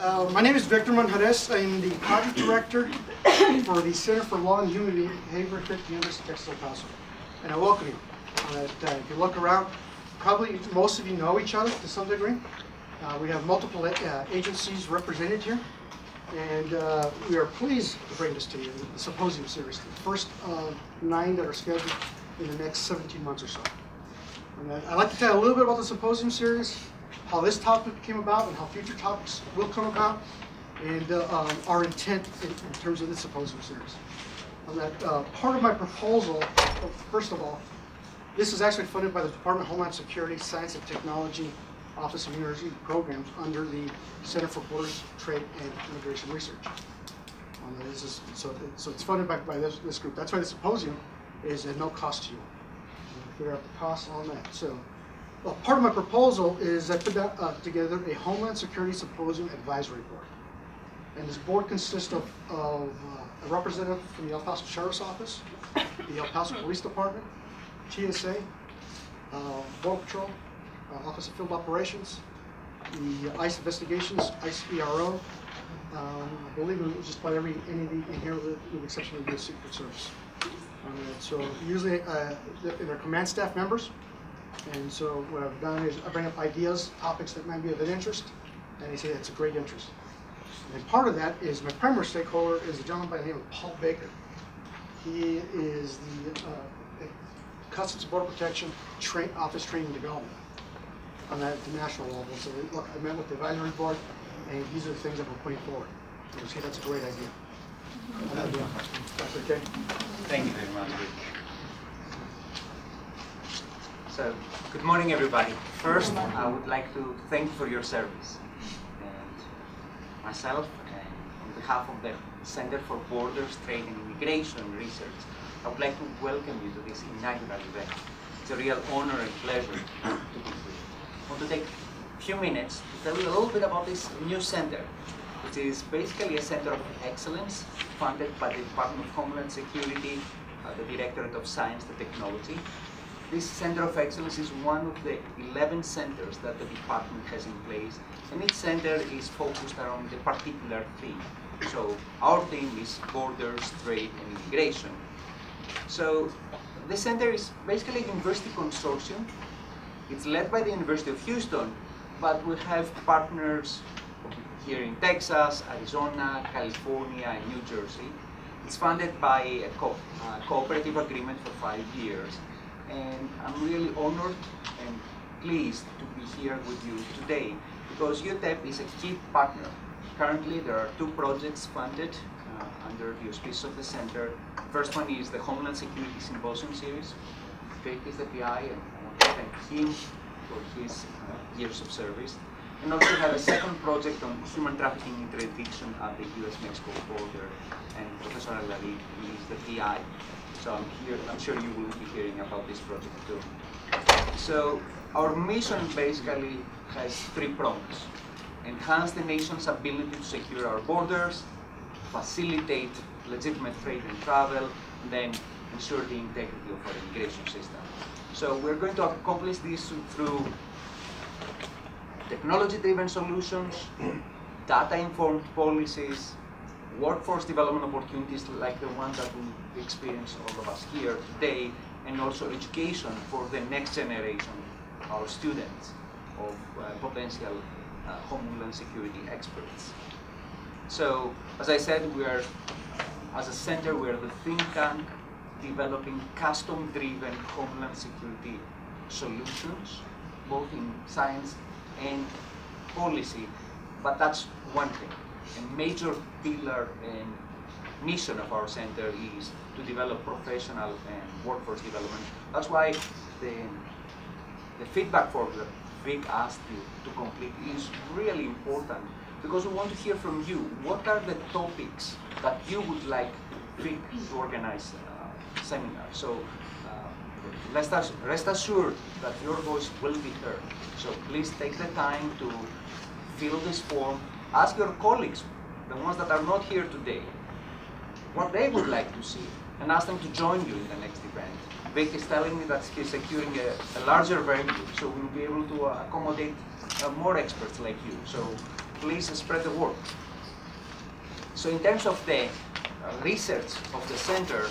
My name is Victor Manjarrez. I'm the project director for the Center for Law and Human Behavior here at the University of Texas El Paso. And I welcome you. If you look around, probably most of you know each other to some degree. We have multiple agencies represented here. And we are pleased to bring this to you, the Symposium Series, the first 9 that are scheduled in the next 17 months or so. And I'd like to tell you a little bit about the Symposium Series, how this topic came about and how future topics will come about, and our intent in terms of the Symposium Series. On that, part of my proposal, first of all, this is actually funded by the Department of Homeland Security, Science and Technology, Office of University Programs under the Center for Borders, Trade, and Immigration Research. So it's funded by this group. That's why the symposium is at no cost to you. We'll figure out the costs on that. So part of my proposal is I put together a Homeland Security Symposium Advisory Board. And this board consists of a representative from the El Paso Sheriff's Office, the El Paso Police Department, TSA, Border Patrol, Office of Field Operations, the ICE Investigations, ICE ERO. I believe it was just about any of the in here with the exception of the U.S. Secret Service. So usually they're command staff members. And so what I've done is I bring up ideas, topics that might be of an interest, and they say it's a great interest. And part of that is my primary stakeholder is a gentleman by the name of Paul Baker. He is the Customs and Border Protection Office Training and Development on that at the national level. So look, I met with the advisory board, and these are the things that we're putting forward. And say that's a great idea. That's okay. Thank you very much, Rick. So, good morning, everybody. First, I would like to thank you for your service. And myself, on behalf of the Center for Borders, Trade, and Immigration Research, I would like to welcome you to this inaugural event. It's a real honor and pleasure to be here. I want to take a few minutes to tell you a little bit about this new center, which is basically a center of excellence funded by the Department of Homeland Security, the Directorate of Science and Technology. This Center of Excellence is one of the 11 centers that the department has in place, and each center is focused around a particular theme. So our theme is borders, trade, and immigration. So this center is basically a university consortium. It's led by the University of Houston, but we have partners here in Texas, Arizona, California, and New Jersey. It's funded by a cooperative agreement for 5 years. And I'm really honored and pleased to be here with you today because UTEP is a key partner. Currently, there are 2 projects funded under the auspices of the center. First one is the Homeland Security Symposium Series. Vic is the PI, and I want to thank him for his years of service. And also have a second project on human trafficking interdiction at the US-Mexico border, and Professor Alali is the PI. So I'm sure you will be hearing about this project too. So our mission basically has 3 prongs. Enhance the nation's ability to secure our borders, facilitate legitimate trade and travel, and then ensure the integrity of our immigration system. So we're going to accomplish this through technology-driven solutions, data-informed policies, workforce development opportunities like the ones that we experience, all of us here today, and also education for the next generation, our students of potential Homeland Security experts. So, as I said, as a center, we are the think tank developing custom-driven Homeland Security solutions, both in science and policy, but that's one thing. A major pillar and mission of our center is to develop professional and workforce development. That's why the feedback form that Vic asked you to complete is really important because we want to hear from you. What are the topics that you would like Vic to organize seminars? So rest assured that your voice will be heard. So please take the time to fill this form. Ask your colleagues, the ones that are not here today, what they would like to see, and ask them to join you in the next event. Vic is telling me that he's securing a larger venue, so we'll be able to accommodate more experts like you. So please spread the word. So in terms of the research of the center,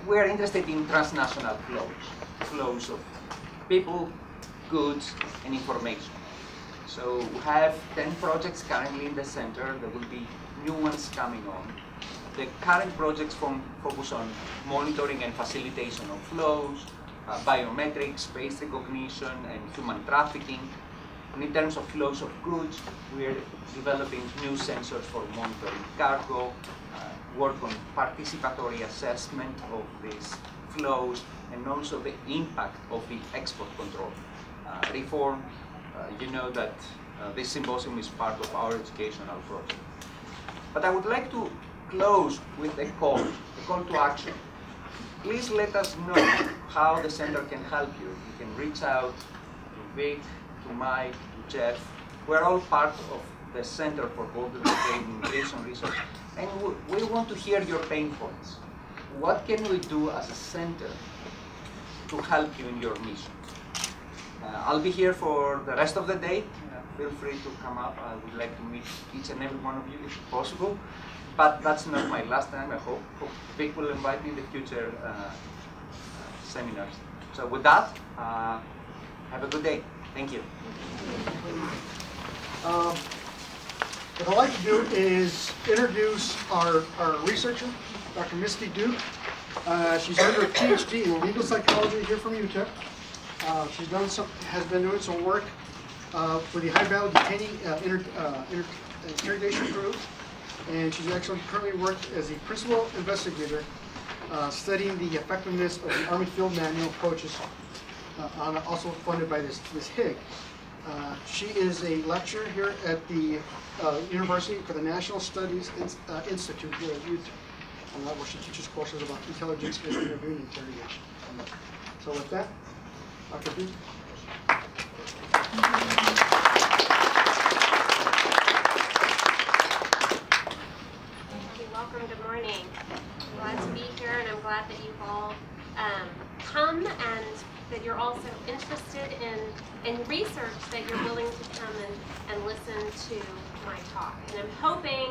we are interested in transnational flows of people, goods, and information. So we have 10 projects currently in the center. There will be new ones coming on. The current projects focus on monitoring and facilitation of flows, biometrics, face recognition, and human trafficking. And in terms of flows of goods, we are developing new sensors for monitoring cargo, work on participatory assessment of these flows, and also the impact of the export control reform. You know that this symposium is part of our educational project. But I would like to close with a call to action. Please let us know how the center can help you. You can reach out to Vic, to Mike, to Jeff. We're all part of the Center for Border Trade and Immigration Research, and we want to hear your pain points. What can we do as a center to help you in your mission? I'll be here for the rest of the day. Feel free to come up. I would like to meet each and every one of you if possible. But that's not my last time. I hope Vic will invite me in the future seminars. So with that, have a good day. Thank you. What I'd like to do is introduce our researcher, Dr. Misty Duke. She's earned her PhD in legal psychology here from UTEP. Has been doing some work for the high value detainee interrogation group, and she's actually currently worked as a principal investigator studying the effectiveness of the Army Field Manual approaches, also funded by this HIG. She is a lecturer here at the University for the National Studies Institute here at UTEP, where she teaches courses about intelligence-based interview and interrogation. So with that, Dr. Duke. Welcome, good morning. I'm glad to be here, and I'm glad that you've all come and that you're also interested in research, that you're willing to come and listen to my talk. And I'm hoping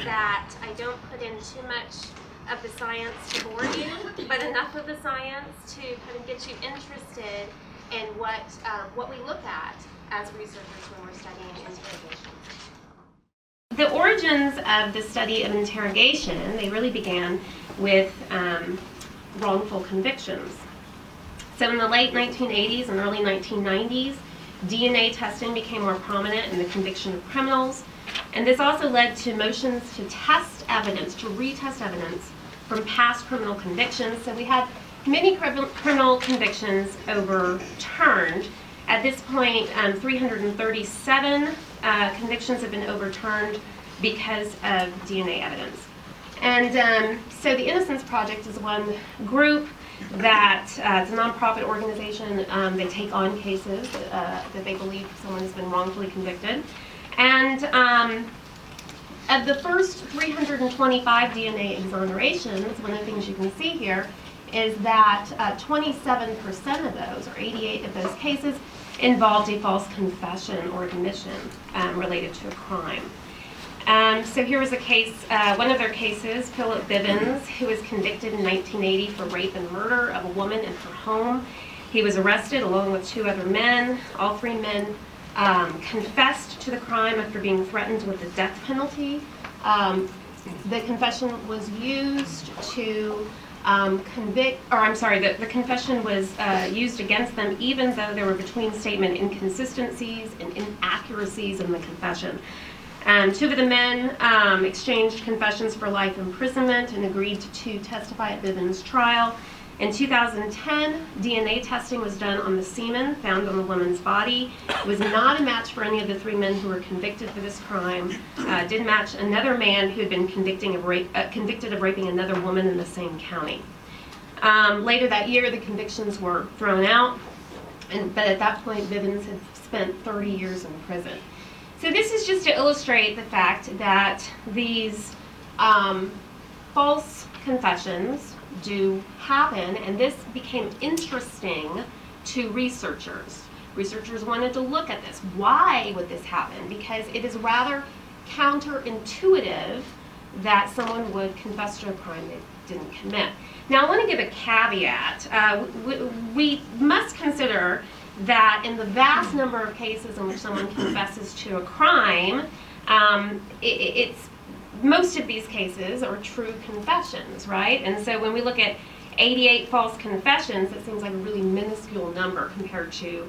that I don't put in too much of the science to bore you, but enough of the science to kind of get you interested in what we look at as researchers when we're studying interrogation. The origins of the study of interrogation, they really began with wrongful convictions. So in the late 1980s and early 1990s, DNA testing became more prominent in the conviction of criminals, and this also led to motions to test evidence, to retest evidence from past criminal convictions. So we had many criminal convictions overturned. At this point, 337 convictions have been overturned because of DNA evidence. And so the Innocence Project is one group that it's a nonprofit organization. They take on cases that they believe someone has been wrongfully convicted. And of the first 325 DNA exonerations, one of the things you can see here is that 27% of those, or 88 of those cases, involved a false confession or admission related to a crime. So here was a case, one of their cases, Philip Bivens, who was convicted in 1980 for rape and murder of a woman in her home. He was arrested along with 2 other men. All 3 men confessed to the crime after being threatened with the death penalty. The confession was used to the confession was used against them even though there were between statement inconsistencies and inaccuracies in the confession. 2 of the men exchanged confessions for life imprisonment and agreed to testify at Bivens' trial. In 2010, DNA testing was done on the semen found on the woman's body. It was not a match for any of the 3 men who were convicted for this crime. Did match another man who had been convicted of raping another woman in the same county. Later that year, the convictions were thrown out, but at that point, Bivens had spent 30 years in prison. So this is just to illustrate the fact that these false confessions do happen, and this became interesting to researchers researchers wanted to look at this. Why would this happen? Because it is rather counterintuitive that someone would confess to a crime they didn't commit. Now, I want to give a caveat. We must consider that in the vast number of cases in which someone confesses to a crime, most of these cases are true confessions, right? And so when we look at 88 false confessions, it seems like a really minuscule number compared to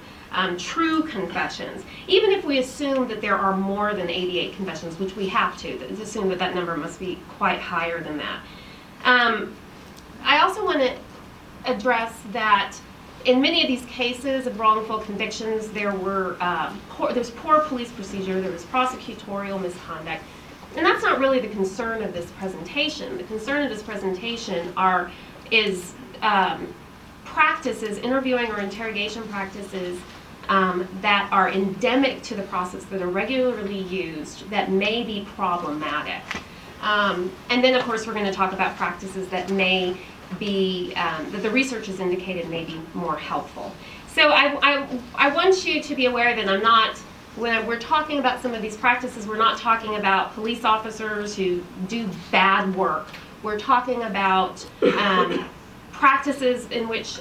true confessions. Even if we assume that there are more than 88 confessions, which we have to, assume that that number must be quite higher than that. I also want to address that in many of these cases of wrongful convictions, there was poor police procedure, there was prosecutorial misconduct, and that's not really the concern of this presentation. The concern of this presentation is practices, interviewing or interrogation practices that are endemic to the process, that are regularly used, that may be problematic. And then, of course, we're going to talk about practices that may be, that the research has indicated may be more helpful. So I want you to be aware that I'm not, when we're talking about some of these practices, we're not talking about police officers who do bad work. We're talking about practices in which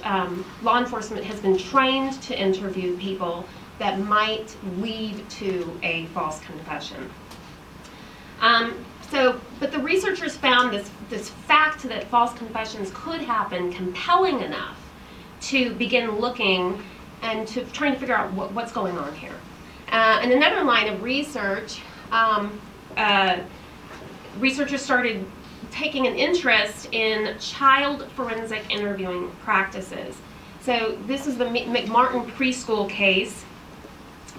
law enforcement has been trained to interview people that might lead to a false confession. But the researchers found this fact that false confessions could happen compelling enough to begin looking and to trying to figure out what's going on here. And another line of research, researchers started taking an interest in child forensic interviewing practices. So this is the McMartin preschool case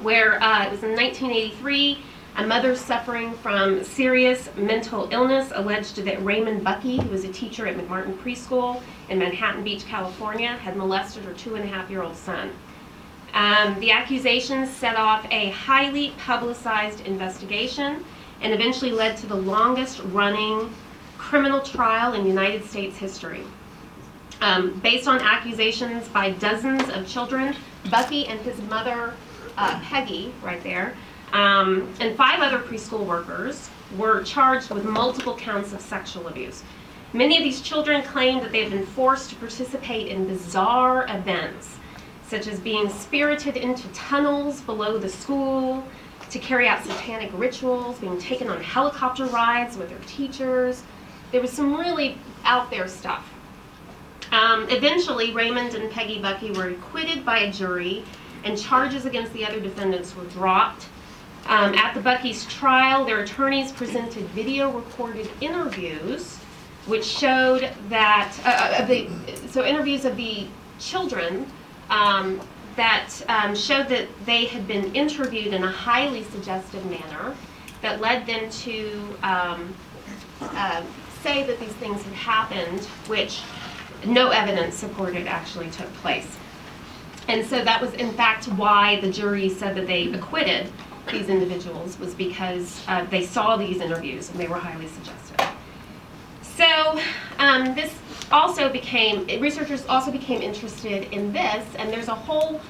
where it was in 1983. A mother suffering from serious mental illness alleged that Raymond Buckey, who was a teacher at McMartin Preschool in Manhattan Beach, California, had molested her 2.5-year-old son. The accusations set off a highly publicized investigation and eventually led to the longest running criminal trial in United States history. Based on accusations by dozens of children, Buckey and his mother, Peggy, right there, and 5 other preschool workers were charged with multiple counts of sexual abuse. Many of these children claimed that they had been forced to participate in bizarre events, such as being spirited into tunnels below the school, to carry out satanic rituals, being taken on helicopter rides with their teachers. There was some really out there stuff. Eventually, Raymond and Peggy Buckey were acquitted by a jury, and charges against the other defendants were dropped. At the Buckey's trial, their attorneys presented video-recorded interviews, which showed that interviews of the children that showed that they had been interviewed in a highly suggestive manner that led them to say that these things had happened, which no evidence supported actually took place. And so that was, in fact, why the jury said that they acquitted these individuals, was because they saw these interviews and they were highly suggestive. So this also researchers also became interested in this, and there's a whole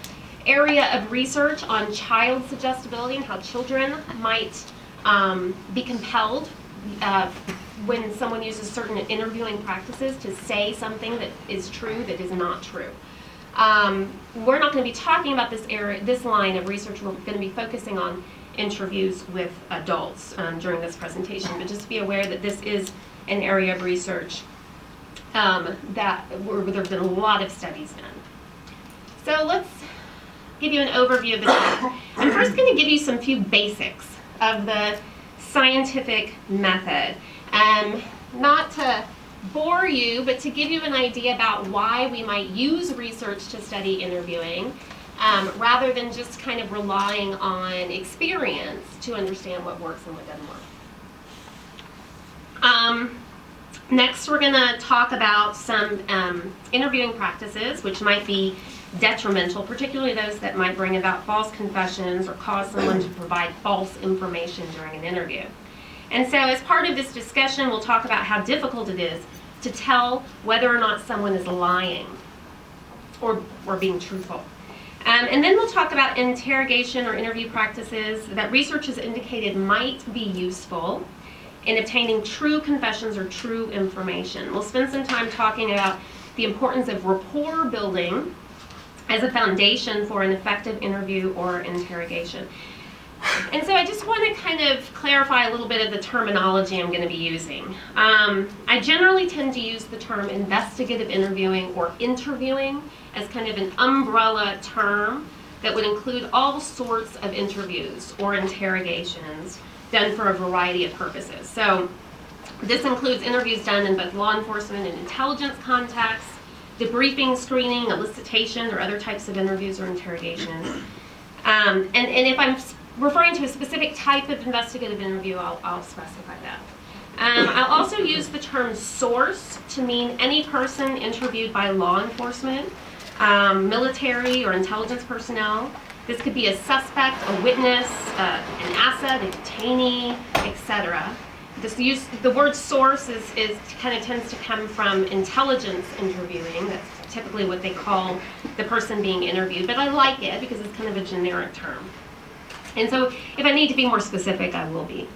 area of research on child suggestibility and how children might be compelled when someone uses certain interviewing practices to say something that is true that is not true. We're not going to be talking about this line of research. We're going to be focusing on interviews with adults during this presentation, but just be aware that this is an area of research where there have been a lot of studies done. So let's give you an overview of this. I'm first going to give you some few basics of the scientific method. Not to bore you, but to give you an idea about why we might use research to study interviewing, rather than just kind of relying on experience to understand what works and what doesn't work. Next, we're going to talk about some interviewing practices which might be detrimental, particularly those that might bring about false confessions or cause someone to provide false information during an interview. And so as part of this discussion, we'll talk about how difficult it is to tell whether or not someone is lying or being truthful. And then we'll talk about interrogation or interview practices that research has indicated might be useful in obtaining true confessions or true information. We'll spend some time talking about the importance of rapport building as a foundation for an effective interview or interrogation. And so I just want to kind of clarify a little bit of the terminology I'm going to be using. I generally tend to use the term investigative interviewing or interviewing as kind of an umbrella term that would include all sorts of interviews or interrogations done for a variety of purposes. So this includes interviews done in both law enforcement and intelligence contexts, debriefing, screening, elicitation, or other types of interviews or interrogations. And if I'm referring to a specific type of investigative interview, I'll specify that. I'll also use the term source to mean any person interviewed by law enforcement, military or intelligence personnel. This could be a suspect, a witness, an asset, a detainee, etc. The word source is kind of tends to come from intelligence interviewing. That's typically what they call the person being interviewed, but I like it because it's kind of a generic term. And so if I need to be more specific, I will be.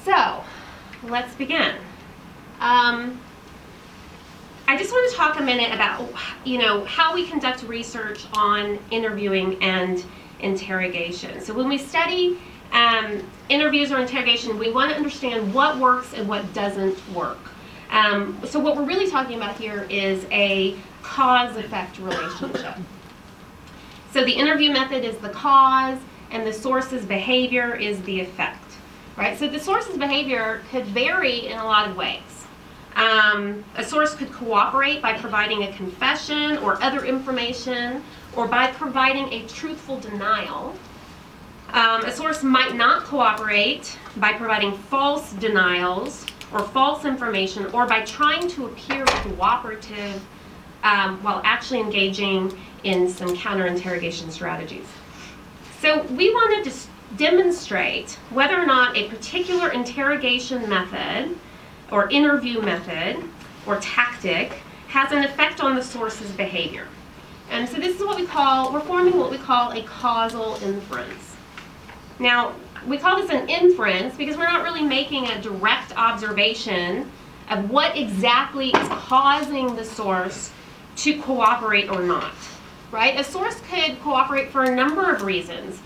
So let's begin. I just want to talk a minute about, how we conduct research on interviewing and interrogation. So when we study interviews or interrogation, we want to understand what works and what doesn't work. So what we're really talking about here is a cause-effect relationship. So the interview method is the cause, and the source's behavior is the effect, right? So the source's behavior could vary in a lot of ways. A source could cooperate by providing a confession or other information, or by providing a truthful denial. A source might not cooperate by providing false denials or false information, or by trying to appear cooperative while actually engaging in some counter-interrogation strategies. So we want to demonstrate whether or not a particular interrogation method or interview method or tactic has an effect on the source's behavior. And so this is we're forming what we call a causal inference. Now, we call this an inference because we're not really making a direct observation of what exactly is causing the source to cooperate or not, right? A source could cooperate for a number of reasons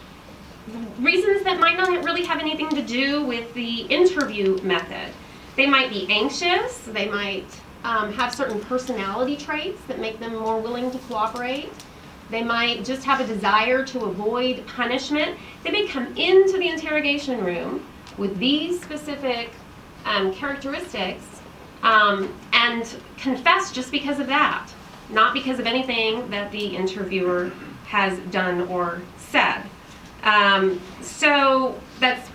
that might not really have anything to do with the interview method. They might be anxious, they might have certain personality traits that make them more willing to cooperate. They might just have a desire to avoid punishment. They may come into the interrogation room with these specific characteristics and confess just because of that, not because of anything that the interviewer has done or said. So that's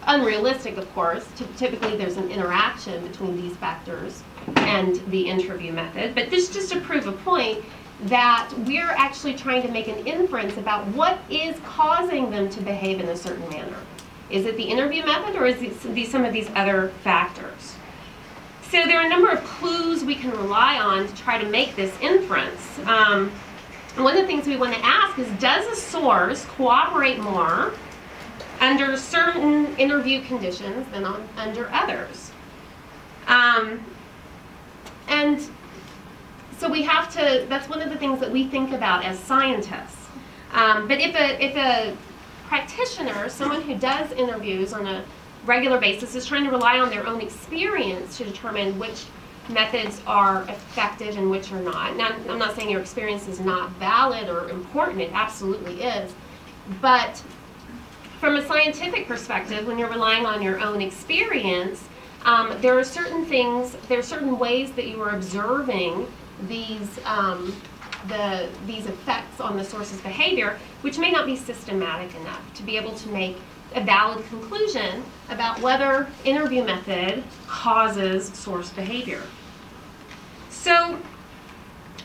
unrealistic, of course. Typically there's an interaction between these factors and the interview method. But this is just to prove a point that we're actually trying to make an inference about what is causing them to behave in a certain manner. Is it the interview method, or is it some of these other factors? So there are a number of clues we can rely on to try to make this inference. One of the things we want to ask is, does a source cooperate more under certain interview conditions than under others? And so we have to, that's one of the things that we think about as scientists. But if a practitioner, someone who does interviews on a regular basis, is trying to rely on their own experience to determine which methods are effective and which are not. Now, I'm not saying your experience is not valid or important, it absolutely is. But from a scientific perspective, when you're relying on your own experience, there are certain things, there are certain ways that you are observing these effects on the source's behavior, which may not be systematic enough to be able to make a valid conclusion about whether interview method causes source behavior. So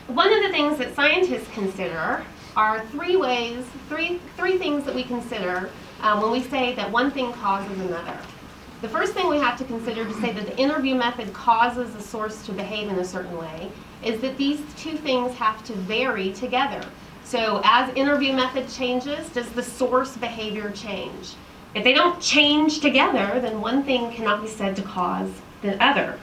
one of the things that scientists consider are three things that we consider when we say that one thing causes another. the first thing we have to consider to say that the interview method causes a source to behave in a certain way is that these two things have to vary together. So as interview method changes, does the source behavior change? If they don't change together, then one thing cannot be said to cause the other.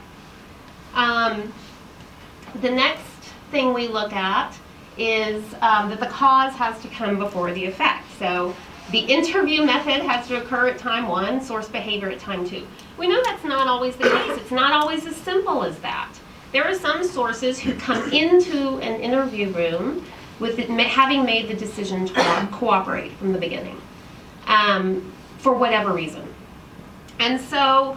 The next thing we look at is that the cause has to come before the effect. So the interview method has to occur at time 1, source behavior at time 2. We know that's not always the case. It's not always as simple as that. There are some sources who come into an interview room with it, having made the decision to cooperate from the beginning, for whatever reason. And so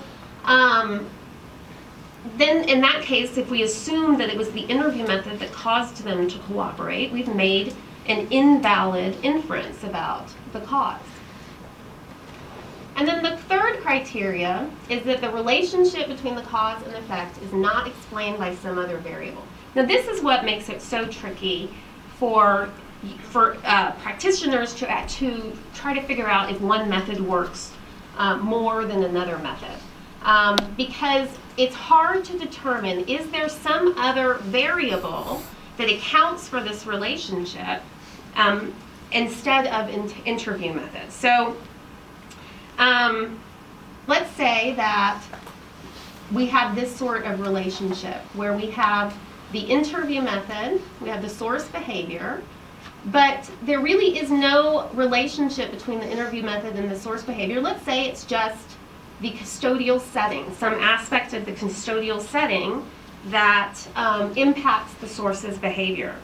then in that case, if we assume that it was the interview method that caused them to cooperate, we've made an invalid inference about the cause. And then the third criteria is that the relationship between the cause and effect is not explained by some other variable. Now this is what makes it so tricky for practitioners to try to figure out if one method works more than another method. Because it's hard to determine, is there some other variable that accounts for this relationship instead of interview method. So let's say that we have this sort of relationship where we have the interview method, we have the source behavior, but there really is no relationship between the interview method and the source behavior. Let's say it's just the custodial setting, some aspect of the custodial setting that impacts the source's behavior.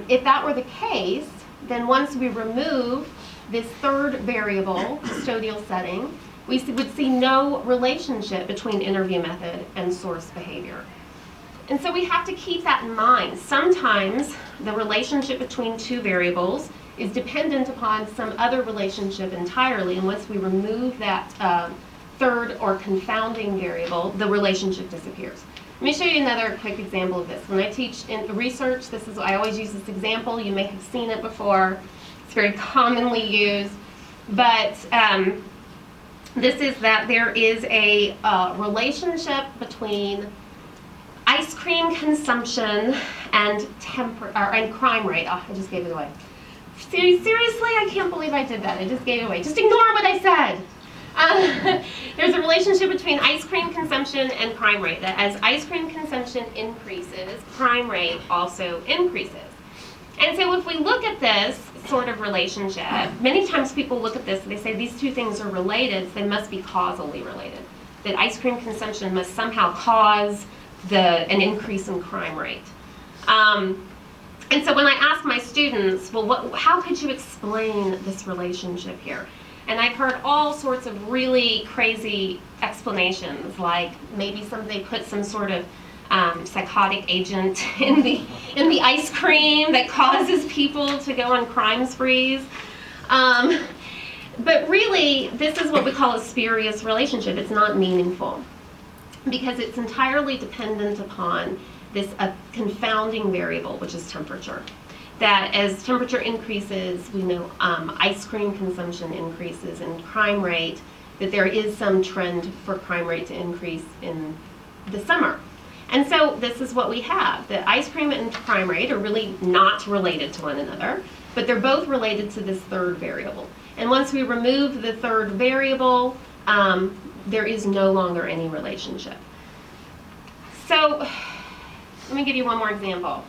If that were the case, then once we remove this third variable, custodial setting, we would see no relationship between interview method and source behavior. And so we have to keep that in mind. Sometimes the relationship between two variables is dependent upon some other relationship entirely, and once we remove that third or confounding variable, the relationship disappears. Let me show you another quick example of this. When I teach in research, I always use this example. You may have seen it before. It's very commonly used. But this is that there is a relationship between ice cream consumption and crime rate. Oh, I just gave it away. Seriously, I can't believe I did that. I just gave it away. Just ignore what I said. There's a relationship between ice cream consumption and crime rate. That as ice cream consumption increases, crime rate also increases. And so if we look at this sort of relationship, many times people look at this and they say these two things are related, so they must be causally related. That ice cream consumption must somehow cause an increase in crime rate. And so when I ask my students, well, how could you explain this relationship here? And I've heard all sorts of really crazy explanations, like maybe they put some sort of psychotic agent in the ice cream that causes people to go on crime sprees. But really, this is what we call a spurious relationship. It's not meaningful because it's entirely dependent upon this confounding variable, which is temperature. That as temperature increases, we know ice cream consumption increases and crime rate, that there is some trend for crime rate to increase in the summer. And so this is what we have. The ice cream and crime rate are really not related to one another, but they're both related to this third variable. And once we remove the third variable, there is no longer any relationship. So let me give you one more example.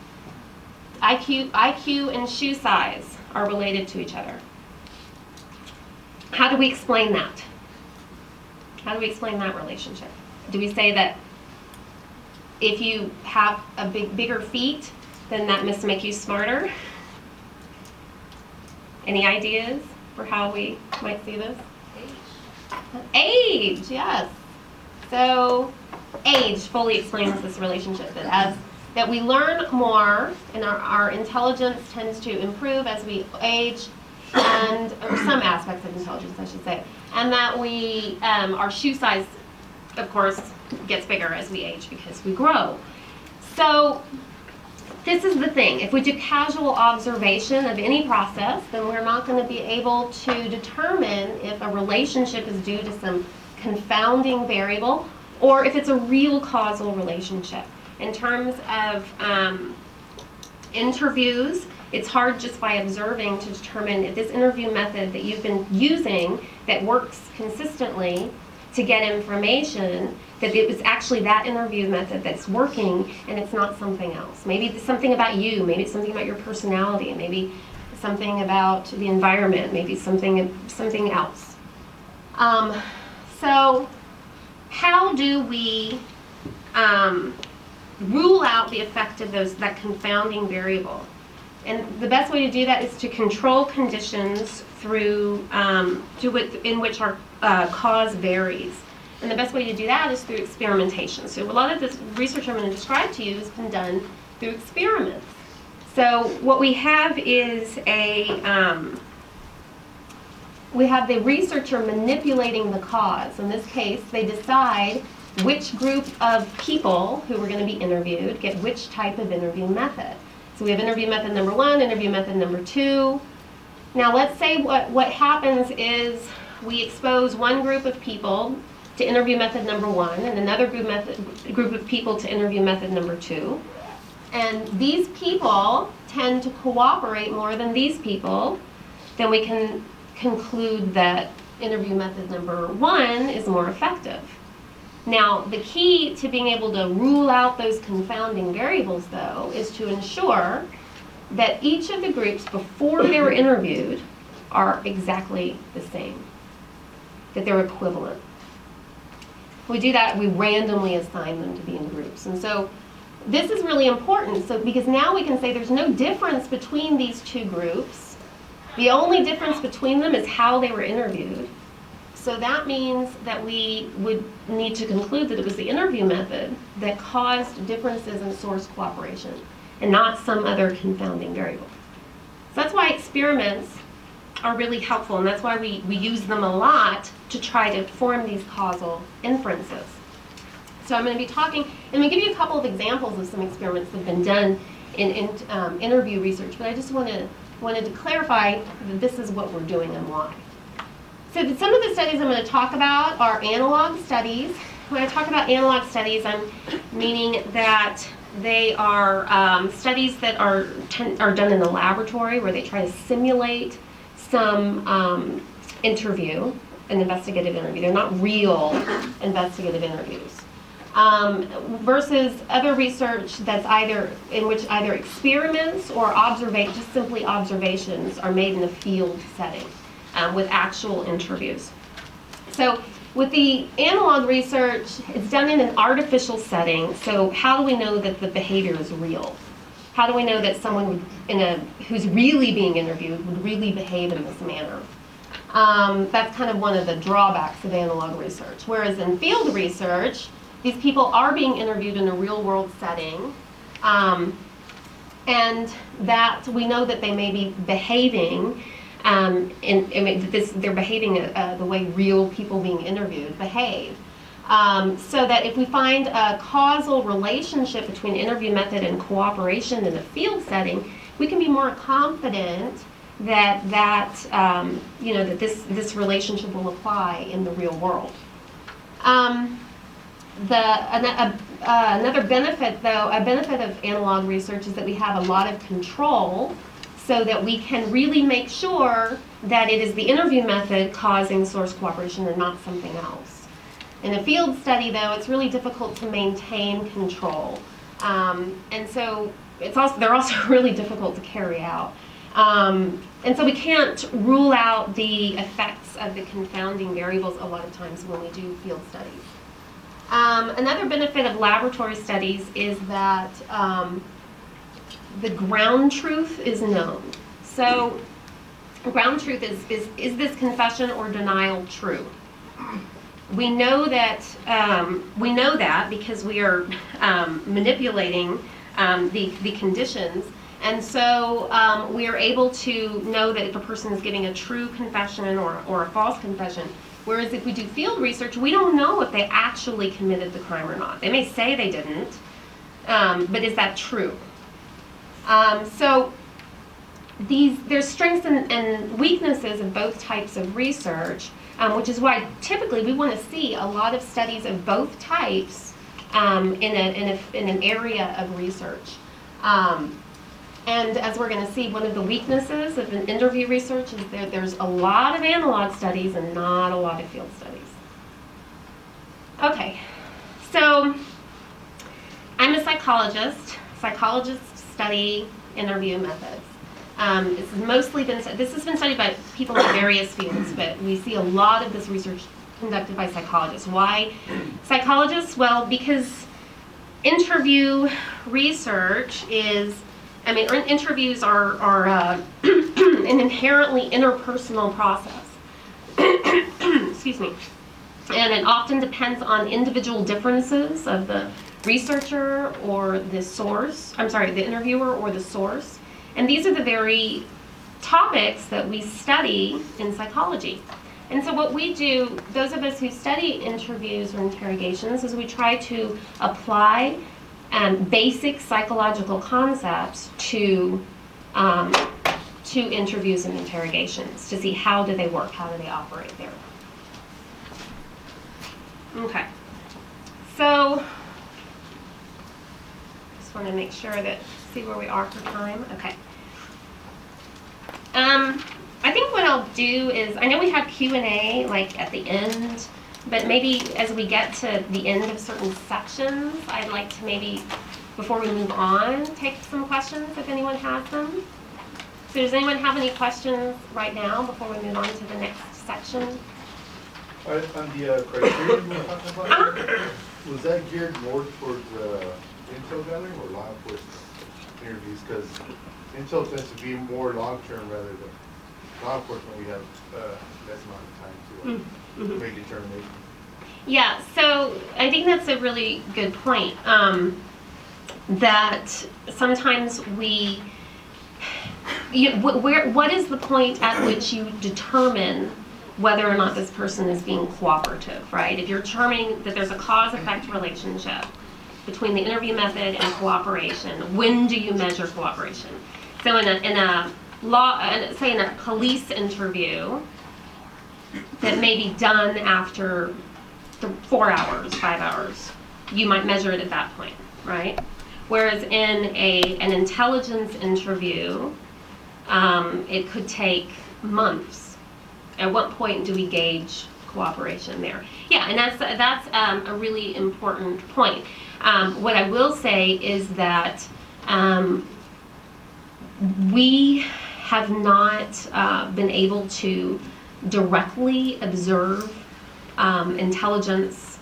IQ and shoe size are related to each other. How do we explain that? How do we explain that relationship? Do we say that if you have a bigger feet, then that must make you smarter? Any ideas for how we might see this? Age, yes. So age fully explains this relationship, that we learn more and our intelligence tends to improve as we age, or some aspects of intelligence, I should say, and that our shoe size, of course, gets bigger as we age because we grow. So this is the thing. If we do casual observation of any process, then we're not going to be able to determine if a relationship is due to some confounding variable, or if it's a real causal relationship. In terms of interviews, it's hard just by observing to determine if this interview method that you've been using that works consistently to get information, that it was actually that interview method that's working and it's not something else. Maybe it's something about you, maybe it's something about your personality, maybe something about the environment, maybe something else. So how do we rule out the effect of that confounding variable? And the best way to do that is to control conditions through in which our cause varies. And the best way to do that is through experimentation. So a lot of this research I'm going to describe to you has been done through experiments. So what we have is we have the researcher manipulating the cause. In this case, they decide which group of people who are going to be interviewed get which type of interview method. So we have interview method number 1, interview method number 2. Now let's say what happens is we expose one group of people to interview method number 1 and another group of people to interview method number 2. And these people tend to cooperate more than these people. Then we can conclude that interview method number 1 is more effective. Now, the key to being able to rule out those confounding variables, though, is to ensure that each of the groups before they were interviewed are exactly the same, that they're equivalent. We do that, we randomly assign them to be in groups. And so this is really important, because now we can say there's no difference between these two groups. The only difference between them is how they were interviewed. So that means that we would need to conclude that it was the interview method that caused differences in source cooperation and not some other confounding variable. So that's why experiments are really helpful, and that's why we use them a lot to try to form these causal inferences. So I'm going to be talking, and I'm going to give you a couple of examples of some experiments that have been done in interview research, but I just wanted to clarify that this is what we're doing and why. So some of the studies I'm going to talk about are analog studies. When I talk about analog studies, I'm meaning that they are studies that are done in the laboratory where they try to simulate some interview, an investigative interview. They're not real investigative interviews. Versus other research that's in which either experiments or just simply observations are made in a field setting. With actual interviews. So with the analog research, it's done in an artificial setting. So how do we know that the behavior is real? How do we know that someone who's really being interviewed would really behave in this manner? That's kind of one of the drawbacks of analog research. Whereas in field research, these people are being interviewed in a real world setting. And that we know that they may be behaving they're behaving the way real people being interviewed behave. So that if we find a causal relationship between interview method and cooperation in a field setting, we can be more confident that this relationship will apply in the real world. Another benefit, though, a benefit of analog research is that we have a lot of control, so that we can really make sure that it is the interview method causing source cooperation and not something else. In a field study, though, it's really difficult to maintain control. And so they're also really difficult to carry out. And so we can't rule out the effects of the confounding variables a lot of times when we do field studies. Another benefit of laboratory studies is that the ground truth is known. So ground truth is this confession or denial true? We know that because we are manipulating the conditions, and so we are able to know that if a person is giving a true confession or a false confession. Whereas if we do field research, we don't know if they actually committed the crime or not. They may say they didn't, but is that true? So there's strengths and weaknesses of both types of research, which is why typically we want to see a lot of studies of both types in an area of research. And as we're going to see, one of the weaknesses of an interview research is there's a lot of analog studies and not a lot of field studies. Okay, so I'm a psychologist. Psychologists study interview methods. This has been studied by people in various fields, but we see a lot of this research conducted by psychologists. Why psychologists? Well, because interview research interviews are an inherently interpersonal process. Excuse me. And it often depends on individual differences of the researcher or the interviewer or the source. And these are the very topics that we study in psychology. And so what we do, those of us who study interviews or interrogations, is we try to apply basic psychological concepts to interviews and interrogations to see how do they work, how do they operate there. Okay, so just want to make sure see where we are for time. Okay. I think what I'll do is, I know we have Q&A like at the end, but maybe as we get to the end of certain sections, I'd like to maybe, before we move on, take some questions if anyone has them. So does anyone have any questions right now before we move on to the next section? On the criteria you were talking about, was that geared more towards intel gathering or law enforcement interviews? Because intel tends to be more long-term rather than law enforcement. We have less amount of time to make determinations. Yeah, so I think that's a really good point. That sometimes what is the point at which you determine whether or not this person is being cooperative, right? If you're determining that there's a cause-effect relationship between the interview method and cooperation, when do you measure cooperation? So in a police interview that may be done after 4 hours, 5 hours, you might measure it at that point, right? Whereas in an intelligence interview, it could take months. At what point do we gauge cooperation there? Yeah, and that's a really important point. What I will say is that we have not been able to directly observe intelligence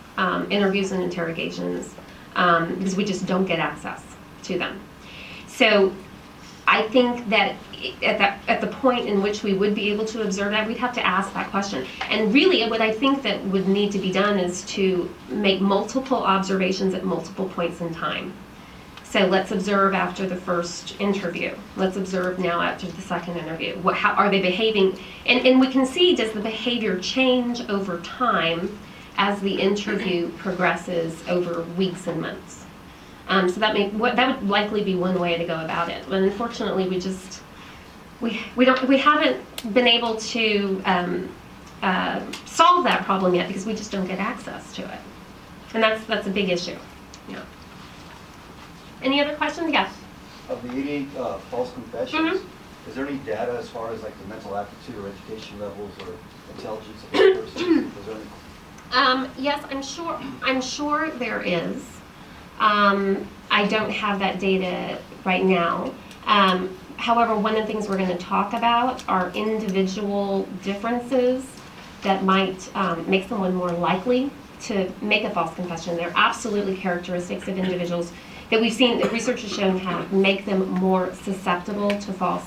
interviews and interrogations because we just don't get access to them. So I think that at the point in which we would be able to observe that, we'd have to ask that question. And really what I think that would need to be done is to make multiple observations at multiple points in time. So let's observe after the first interview. Let's observe now after the second interview. How are they behaving? And we can see, does the behavior change over time as the interview progresses over weeks and months? So that would likely be one way to go about it. But unfortunately, we haven't been able to solve that problem yet because we just don't get access to it, and that's a big issue. Yeah. Any other questions? Yes. Of the 88 false confessions, is there any data as far as like the mental aptitude or education levels or intelligence of the person? Is there any? Yes, I'm sure there is. I don't have that data right now. However, one of the things we're going to talk about are individual differences that might make someone more likely to make a false confession. They're absolutely characteristics of individuals that we've seen, that research has shown make them more susceptible to false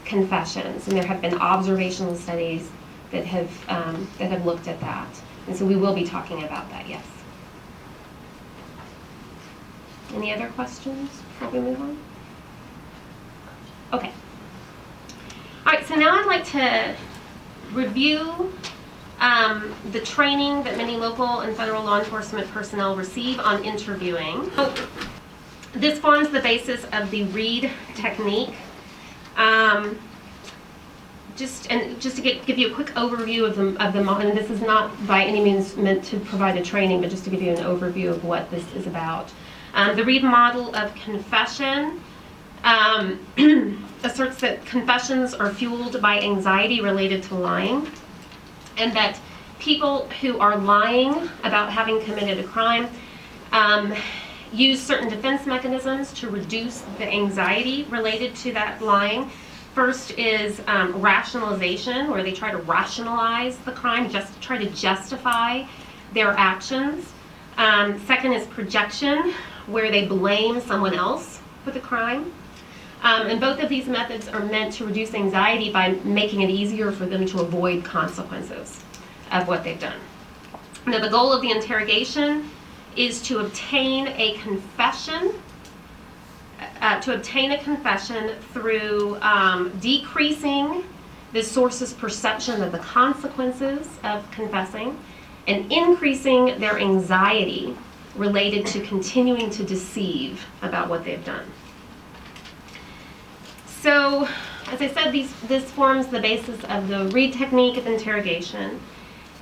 confessions. And there have been observational studies that have looked at that. And so we will be talking about that, yes. Any other questions before we move on? Okay. All right, so now I'd like to review the training that many local and federal law enforcement personnel receive on interviewing. This forms the basis of the Reid technique. just to give you a quick overview of the model, and this is not by any means meant to provide a training, but just to give you an overview of what this is about. The Reid model of confession asserts that confessions are fueled by anxiety related to lying, and that people who are lying about having committed a crime use certain defense mechanisms to reduce the anxiety related to that lying. First is rationalization, where they try to rationalize the crime, just try to justify their actions. Second is projection, where they blame someone else for the crime. And both of these methods are meant to reduce anxiety by making it easier for them to avoid consequences of what they've done. Now, the goal of the interrogation is to obtain a confession, through decreasing the source's perception of the consequences of confessing and increasing their anxiety related to continuing to deceive about what they've done. So, as I said, this forms the basis of the Reid technique of interrogation.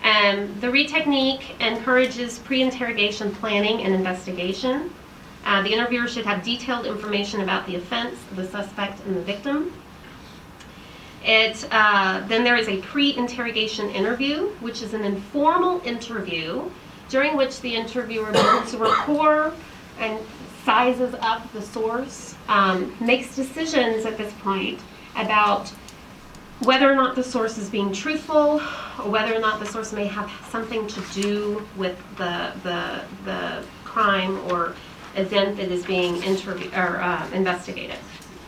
The Reid technique encourages pre-interrogation planning and investigation. The interviewer should have detailed information about the offense, the suspect, and the victim. Then there is a pre-interrogation interview, which is an informal interview during which the interviewer builds rapport and sizes up the source, makes decisions at this point about whether or not the source is being truthful, or whether or not the source may have something to do with the crime or event that is being investigated.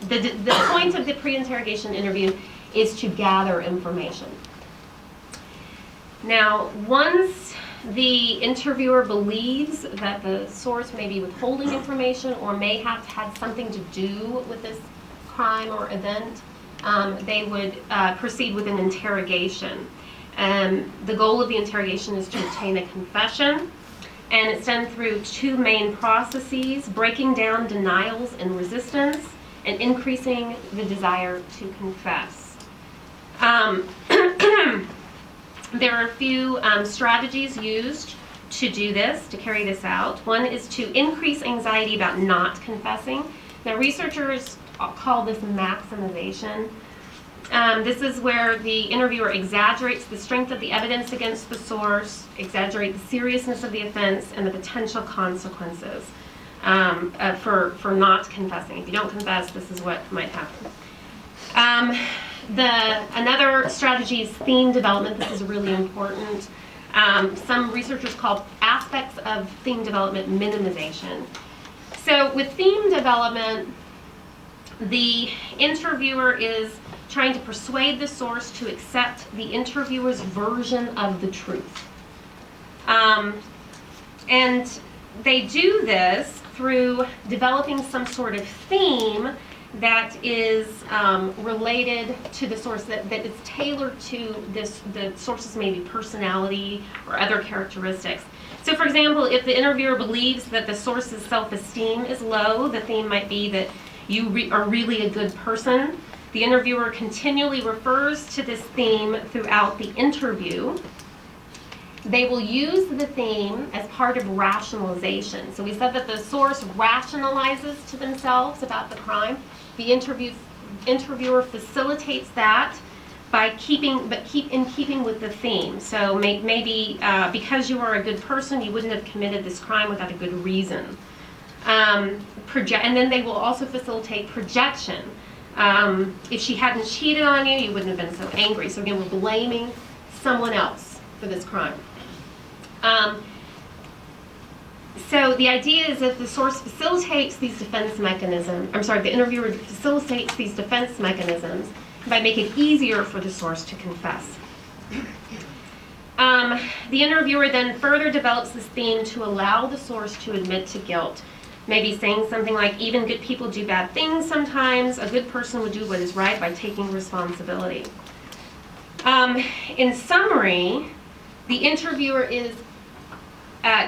The point of the pre-interrogation interview is to gather information. Now, once the interviewer believes that the source may be withholding information or may have had something to do with this crime or event, they would proceed with an interrogation. The goal of the interrogation is to obtain a confession, and it's done through two main processes: breaking down denials and resistance, and increasing the desire to confess. There are a few strategies used to do this, to carry this out. One is to increase anxiety about not confessing. Now, researchers call this maximization. This is where the interviewer exaggerates the strength of the evidence against the source, exaggerates the seriousness of the offense, and the potential consequences for not confessing. If you don't confess, this is what might happen. Another strategy is theme development. This is really important. Some researchers call aspects of theme development minimization. So with theme development, the interviewer is trying to persuade the source to accept the interviewer's version of the truth. And they do this through developing some sort of theme that is related to the source, that is tailored to the source's maybe personality or other characteristics. So for example, if the interviewer believes that the source's self-esteem is low, the theme might be that you are really a good person. The interviewer continually refers to this theme throughout the interview. They will use the theme as part of rationalization. So we said that the source rationalizes to themselves about the crime. The interviewer facilitates that by keeping with the theme. So maybe because you are a good person, you wouldn't have committed this crime without a good reason. And then they will also facilitate projection. If she hadn't cheated on you, you wouldn't have been so angry. So again, we're blaming someone else for this crime. So the idea is that the source facilitates these defense mechanisms, the interviewer facilitates these defense mechanisms by making it easier for the source to confess. The interviewer then further develops this theme to allow the source to admit to guilt. Maybe saying something like, even good people do bad things sometimes. A good person would do what is right by taking responsibility. In summary, the interviewer is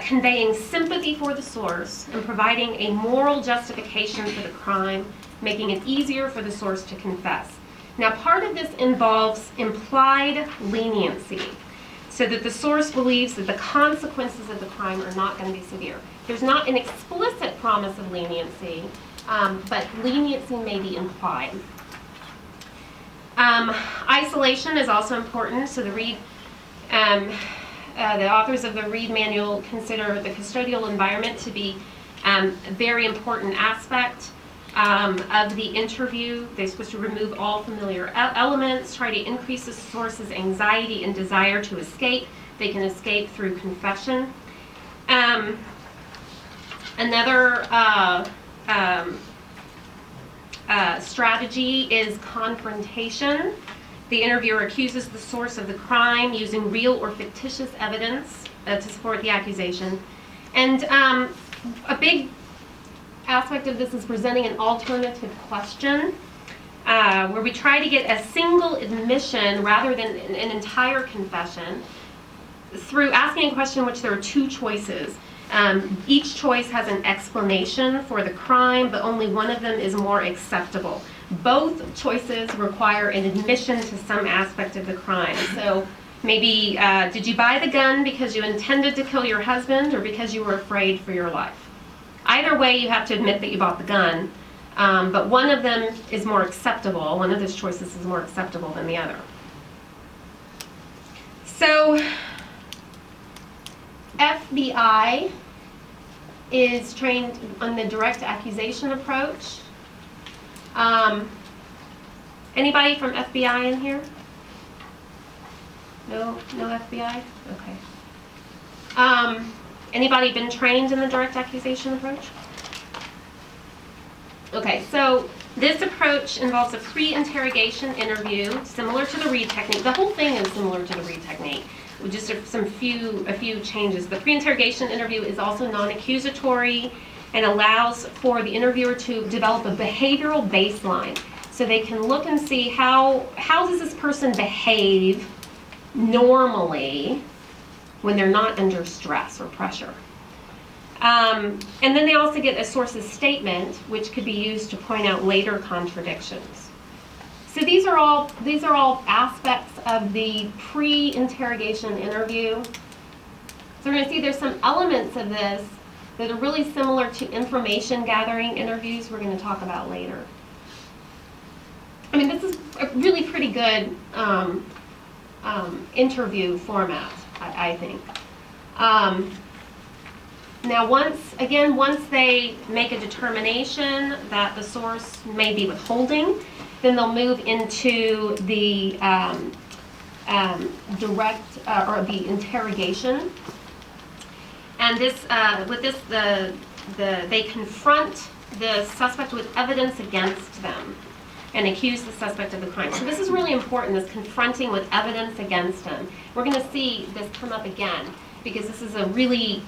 conveying sympathy for the source and providing a moral justification for the crime, making it easier for the source to confess. Now, part of this involves implied leniency, so that the source believes that the consequences of the crime are not going to be severe. There's not an explicit promise of leniency, but leniency may be implied. Isolation is also important. So the Reid, the authors of the Reid manual consider the custodial environment to be a very important aspect of the interview. They're supposed to remove all familiar elements, try to increase the source's anxiety and desire to escape. They can escape through confession. Another strategy is confrontation. The interviewer accuses the source of the crime using real or fictitious evidence to support the accusation. And a big aspect of this is presenting an alternative question, where we try to get a single admission rather than an entire confession through asking a question in which there are two choices. Each choice has an explanation for the crime, but only one of them is more acceptable. Both choices require an admission to some aspect of the crime. So maybe, did you buy the gun because you intended to kill your husband or because you were afraid for your life? Either way, you have to admit that you bought the gun, but one of them is more acceptable. One of those choices is more acceptable than the other. So, FBI is trained on the direct accusation approach. Anybody from FBI in here? No FBI? Okay. Anybody been trained in the direct accusation approach? Okay, so this approach involves a pre-interrogation interview, similar to the Reid technique. The whole thing is similar to the Reid technique, with just a few changes. The pre-interrogation interview is also non-accusatory and allows for the interviewer to develop a behavioral baseline, so they can look and see how does this person behave normally when they're not under stress or pressure. And then they also get a source's statement, which could be used to point out later contradictions. So these are all aspects of the pre-interrogation interview. So we're going to see there's some elements of this that are really similar to information gathering interviews we're going to talk about later. I mean, this is a really pretty good interview format, I think. Now, once they make a determination that the source may be withholding, then they'll move into the direct or the interrogation. And they confront the suspect with evidence against them and accuse the suspect of the crime. So this is really important, this confronting with evidence against them. We're going to see this come up again, because this is a really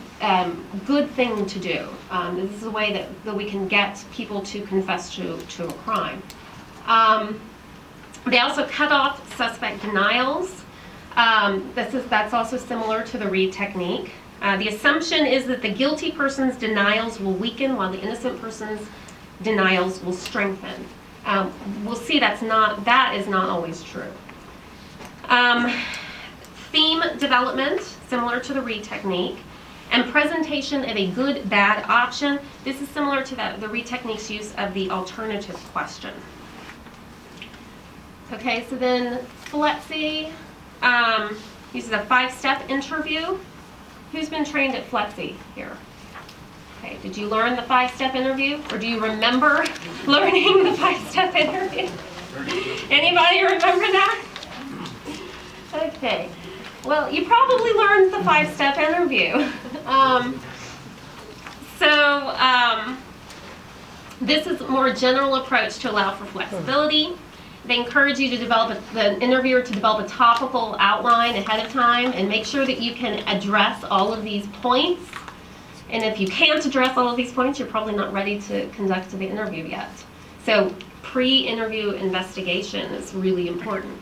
good thing to do. This is a way that we can get people to confess to a crime. They also cut off suspect denials. That's also similar to the Reid technique. The assumption is that the guilty person's denials will weaken while the innocent person's denials will strengthen. We'll see that is not always true. Theme development, similar to the Reid technique, and presentation of a good-bad option. This is similar to the Reid technique's use of the alternative question. Okay, so then Flexi uses a 5-step interview. Who's been trained at Flexi here? Okay, did you learn the 5-step interview, or do you remember learning the 5-step interview? Anybody remember that? Okay. Well, you probably learned the 5-step interview. This is a more general approach to allow for flexibility. They encourage you to the interviewer to develop a topical outline ahead of time and make sure that you can address all of these points. And if you can't address all of these points, you're probably not ready to conduct the interview yet. So pre-interview investigation is really important.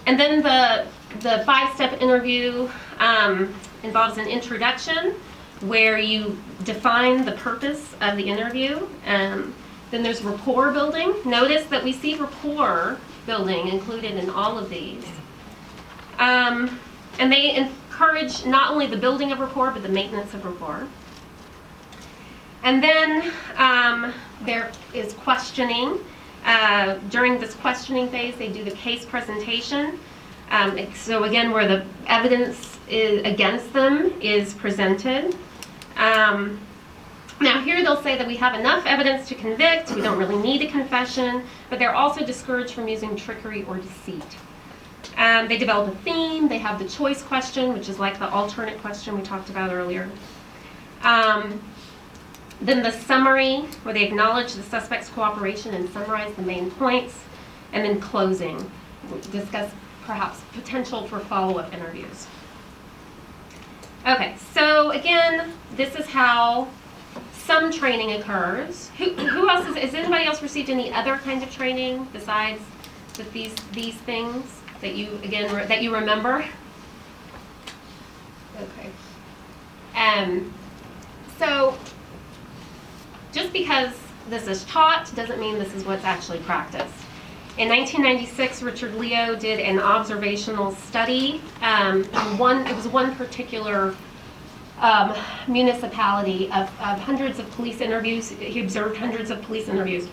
And then the 5-step interview involves an introduction where you define the purpose of the interview. Then there's rapport building. Notice that we see rapport building included in all of these. And they encourage not only the building of rapport, but the maintenance of rapport. And then there is questioning. During this questioning phase, they do the case presentation. So again, where the evidence against them is presented. Now here they'll say that we have enough evidence to convict, we don't really need a confession, but they're also discouraged from using trickery or deceit. They develop a theme, they have the choice question, which is like the alternate question we talked about earlier. Then the summary, where they acknowledge the suspect's cooperation and summarize the main points. And then closing, discuss perhaps potential for follow-up interviews. Okay, so again, this is how some training occurs. Who else has anybody else received any other kinds of training besides these things that you, again, that you remember? Okay. So just because this is taught doesn't mean this is what's actually practiced. In 1996, Richard Leo did an observational study. It was one particular municipality of hundreds of police interviews. He observed hundreds of police interviews.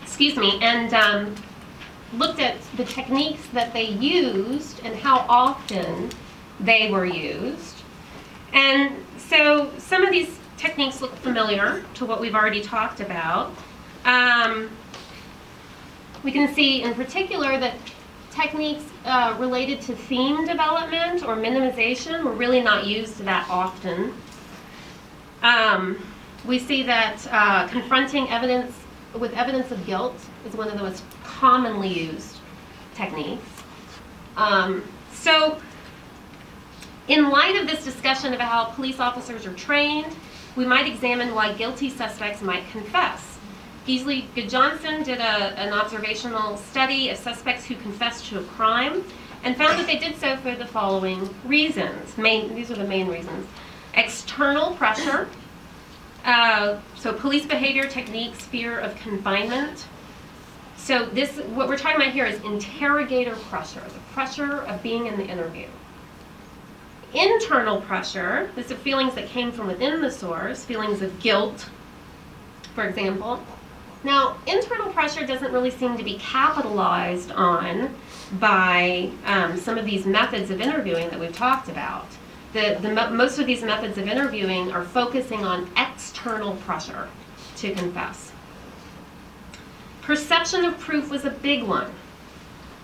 Excuse me, and looked at the techniques that they used and how often they were used. And so some of these techniques look familiar to what we've already talked about. We can see in particular that techniques related to theme development or minimization were really not used that often. We see that confronting evidence with evidence of guilt is one of the most commonly used techniques. So in light of this discussion about how police officers are trained, we might examine why guilty suspects might confess. Beasley Good-Johnson did an observational study of suspects who confessed to a crime and found that they did so for the following reasons. These are the main reasons. External pressure, so police behavior techniques, fear of confinement. So what we're talking about here is interrogator pressure, the pressure of being in the interview. Internal pressure, these are feelings that came from within the source, feelings of guilt, for example. Now, internal pressure doesn't really seem to be capitalized on by some of these methods of interviewing that we've talked about. Most of these methods of interviewing are focusing on external pressure to confess. Perception of proof was a big one.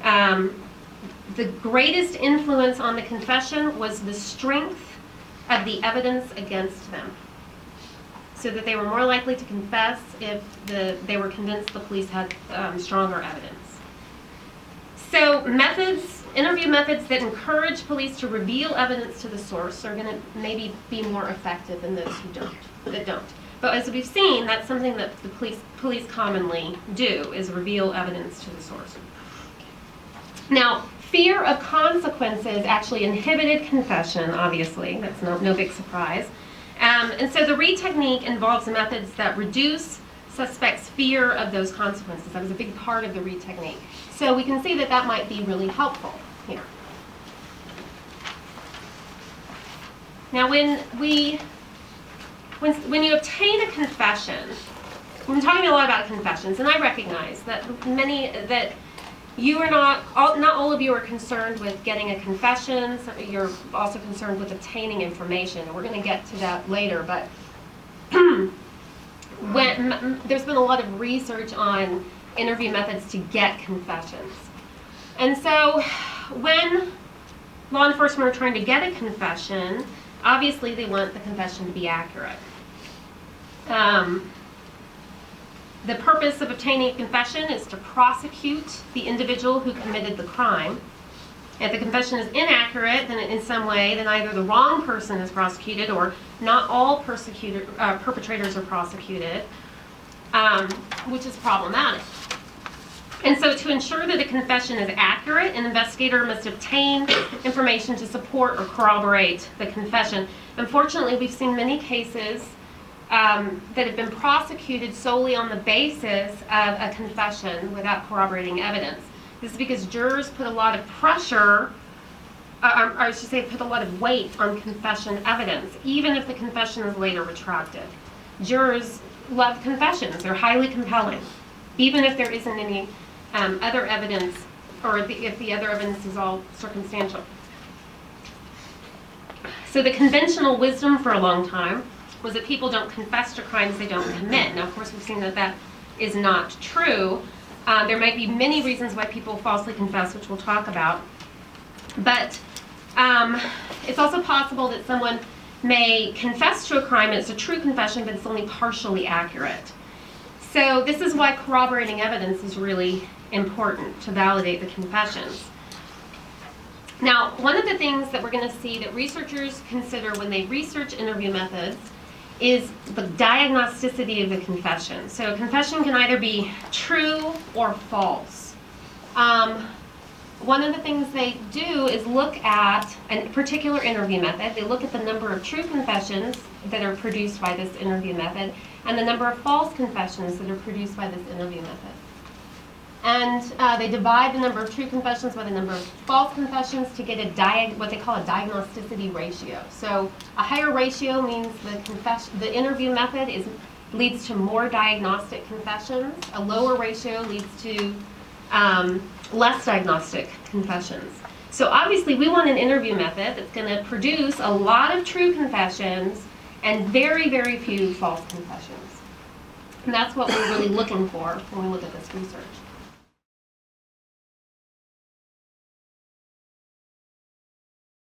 The greatest influence on the confession was the strength of the evidence against them, so that they were more likely to confess if they were convinced the police had stronger evidence. So interview methods that encourage police to reveal evidence to the source are going to maybe be more effective than those that don't. But as we've seen, that's something that the police commonly do, is reveal evidence to the source. Now, fear of consequences actually inhibited confession, obviously. That's no big surprise. And so the Reid technique involves methods that reduce suspects' fear of those consequences. That was a big part of the Reid technique. So we can see that that might be really helpful here. Now, when you obtain a confession, we're talking a lot about confessions, and I recognize that you are not all of you are concerned with getting a confession. You're also concerned with obtaining information, and we're going to get to that later. But there's been a lot of research on interview methods to get confessions, and so when law enforcement are trying to get a confession, obviously they want the confession to be accurate. The purpose of obtaining a confession is to prosecute the individual who committed the crime. If the confession is inaccurate, then in some way, then either the wrong person is prosecuted or not all perpetrators are prosecuted, which is problematic. And so to ensure that a confession is accurate, an investigator must obtain information to support or corroborate the confession. Unfortunately, we've seen many cases that have been prosecuted solely on the basis of a confession without corroborating evidence. This is because jurors put a lot of pressure, or I should say put a lot of weight on confession evidence, even if the confession is later retracted. Jurors love confessions. They're highly compelling, even if there isn't any other evidence, or if the other evidence is all circumstantial. So the conventional wisdom for a long time was that people don't confess to crimes they don't commit. Now, of course, we've seen that that is not true. There might be many reasons why people falsely confess, which we'll talk about. But it's also possible that someone may confess to a crime and it's a true confession, but it's only partially accurate. So this is why corroborating evidence is really important to validate the confessions. Now, one of the things that we're going to see that researchers consider when they research interview methods is the diagnosticity of the confession. So a confession can either be true or false. One of the things they do is look at a particular interview method. They look at the number of true confessions that are produced by this interview method and the number of false confessions that are produced by this interview method. And they divide the number of true confessions by the number of false confessions to get what they call a diagnosticity ratio. So a higher ratio means the interview method leads to more diagnostic confessions. A lower ratio leads to less diagnostic confessions. So obviously we want an interview method that's going to produce a lot of true confessions and very, very few false confessions. And that's what we're really looking for when we look at this research.